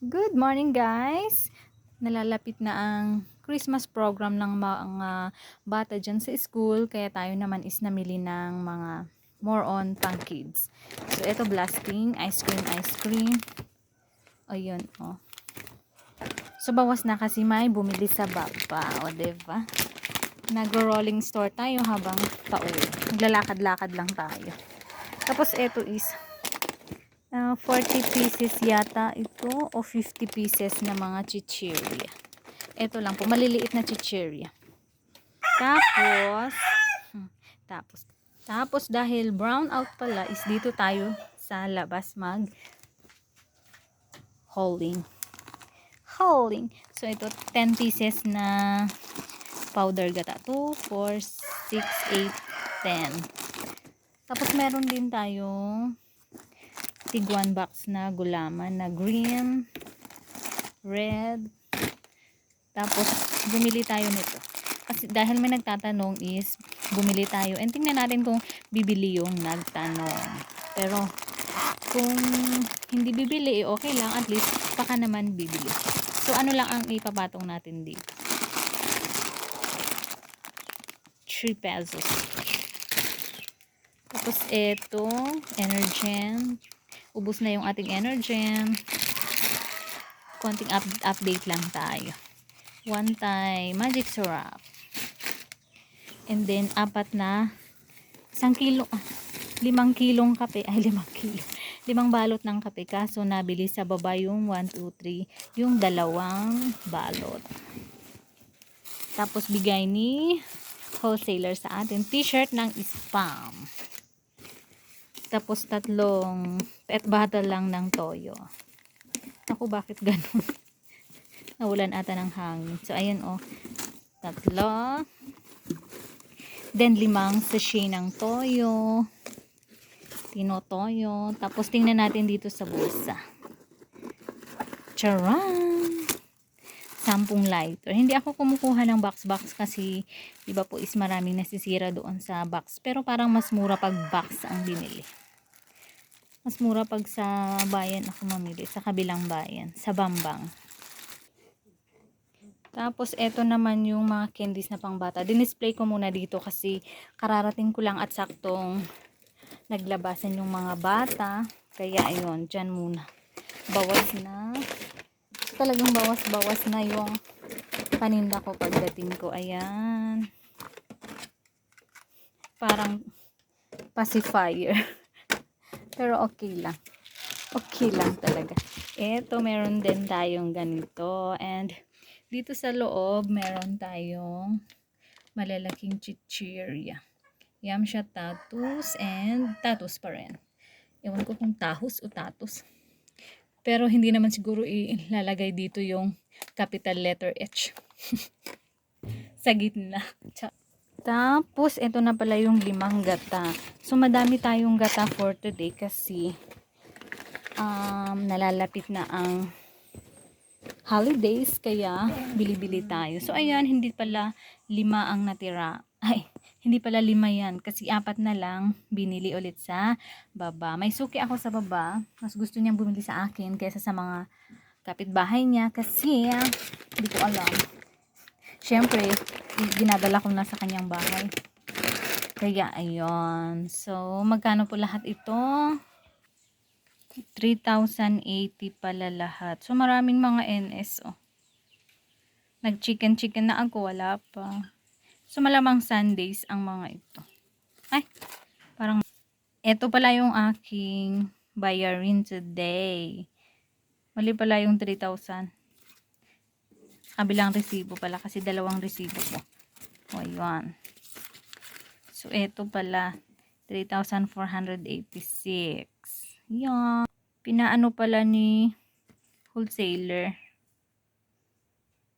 Good morning guys! Nalalapit na ang Christmas program ng mga bata dyan sa school, kaya tayo naman is namili ng mga more on pang kids. So ito blasting, ice cream. Ayun oh. So bawas na kasi may bumili sa baba, o diba? Nagro-rolling store tayo habang pauwi. Naglalakad-lakad lang tayo. Tapos ito is 40 pieces yata ito o 50 pieces na mga chichirya. Ito lang po, maliliit na chichirya. Tapos, tapos, tapos dahil brown out pala is dito tayo sa labas mag hauling. So ito 10 pieces na powder gata. 2, 4, 6, 8, 10. Tapos meron din tayong tig-1 box na gulaman na green, red. Tapos bumili tayo nito. Kasi dahil may nagtatanong is bumili tayo. And tingnan natin kung bibili yung nagtanong. Pero kung hindi bibili, okay lang. At least baka naman bibili. So ano lang ang ipapatong natin dito? 3 pesos. Tapos ito, Energen. Ubus na yung ating Energen. Konting update lang tayo. One time magic syrup. And then 4 na 1 kilo, 5 kilong kape, ay 5 kilo. 5 balot ng kape, kaso nabili sa baba yung 1, 2, 3, yung 2 balot. Tapos bigay ni wholesaler sa atin t-shirt ng Spam. Tapos 3 pet bottle lang ng toyo. Ako, bakit ganun? Nawalan ata ng hangin. So ayan oh, 3. Then 5 sachet ng toyo. Tinotoyo. Tapos tingnan natin dito sa bulsa. Charan! 10 lighter. Hindi ako kumukuha ng box kasi iba po is maraming nasisira doon sa box. Pero parang mas mura pag box ang binili. Mas mura pag sa bayan ako mamili. Sa kabilang bayan. Sa Bambang. Tapos eto naman yung mga candies na pangbata. Dinisplay ko muna dito kasi kararating ko lang at saktong naglabasan yung mga bata. Kaya ayun, dyan muna. Bawas na. Talagang bawas na yung paninda ko pagdating ko. Ayan. Parang pacifier. Pero okay lang. Okay lang talaga. Eto, meron din tayong ganito. And dito sa loob, meron tayong malalaking chichirya. Yamcha tatus and tatus pa rin. Ewan ko kung tahos o tatus. Pero hindi naman siguro ilalagay dito yung capital letter H. Sa gitna. Tapos, ito na pala yung 5 gata. So, madami tayong gata for today kasi nalalapit na ang holidays, kaya bili-bili tayo. So ayan, hindi pala 5 ang natira. Ay, hindi pala 5 yan kasi 4 na lang binili ulit sa baba. May suki ako sa baba, mas gusto niyang bumili sa akin kaysa sa mga kapitbahay niya kasi hindi ko alam. Syempre, ginadala ko na sa kanyang bahay. Kaya ayun. So magkano po lahat ito? 3,080 pala lahat. So maraming mga NS oh. Nag-chicken na ako, wala pa. So malamang Sundays ang mga ito. Ay, parang ito pala yung aking bayarin today. Mali pala yung 3,000. Kabilang resibo pala kasi 2 resibo ko. O, yun. So ito pala 3,486. Yan. Pinaano pala ni wholesaler.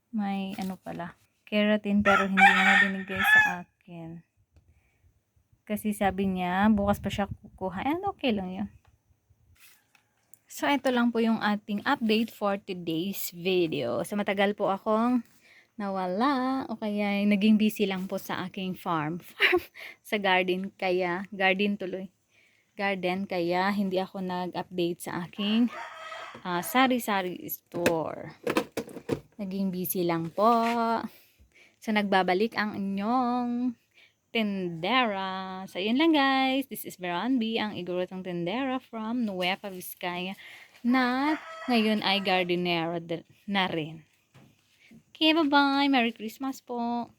May ano pala, keratin, pero hindi na binigay sa akin. Kasi sabi niya, bukas pa siya kukuha. And okay lang yun. So, ito lang po yung ating update for today's video. So, matagal po akong nawala o kaya naging busy lang po sa aking farm. Sa garden, kaya, garden tuloy. Garden, kaya hindi ako nag-update sa aking sari-sari store. Naging busy lang po. So, nagbabalik ang inyong tendera. So, yun lang guys. This is Veron B, ang igurutong tendera from Nueva Vizcaya na ngayon ay gardenera na rin. Okay, bye-bye. Merry Christmas po.